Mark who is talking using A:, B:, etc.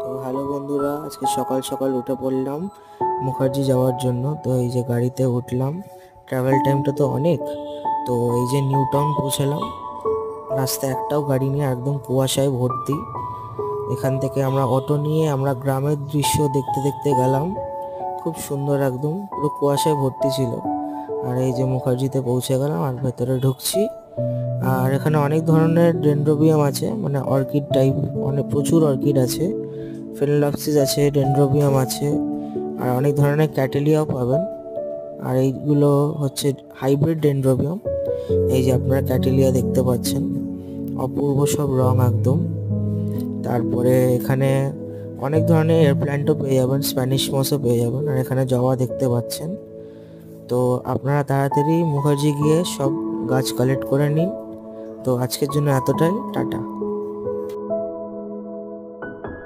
A: তো হ্যালো বন্ধুরা, আজকে সকাল সকাল উঠে পড়লাম মুখার্জি যাওয়ার জন্য। তো এই যে গাড়িতে উঠলাম, ট্রাভেল টাইমটা তো অনেক। তো এই যে নিউ টাউন পৌঁছালাম, রাস্তায় একটাও গাড়ি নিয়ে একদম কুয়াশায় ভর্তি। এখান থেকে আমরা অটো নিয়ে আমরা গ্রামের দৃশ্য দেখতে দেখতে গেলাম। খুব সুন্দর, একদম পুরো কুয়াশায় ভর্তি ছিল। আর এই যে মুখার্জিতে পৌঁছে গেলাম আর ভেতরে ঢুকছি। আর এখানে অনেক ধরনের ডেনড্রোবিয়াম আছে, মানে অর্কিড টাইপ, অনেক প্রচুর অর্কিড আছে। ফেনোলক্সিস আছে, ডেনড্রোবিয়াম আছে, আর অনেক ধরনের ক্যাটেলিয়াও পাবেন। আর এইগুলো হচ্ছে হাইব্রিড ডেনড্রোবিয়াম। এই যে আপনারা ক্যাটেলিয়া দেখতে পাচ্ছেন, অপূর্ব সব রং একদম। তারপরে এখানে অনেক ধরনের এয়ার প্ল্যান্টও পেয়ে যাবেন, স্প্যানিশ মসও পেয়ে যাবেন। আর এখানে জবা দেখতে পাচ্ছেন। তো আপনারা তাড়াতাড়ি মুখার্জি গিয়ে সব গাছ কালেক্ট করে নিন। তো আজকের জন্য এতটাই, টাটা।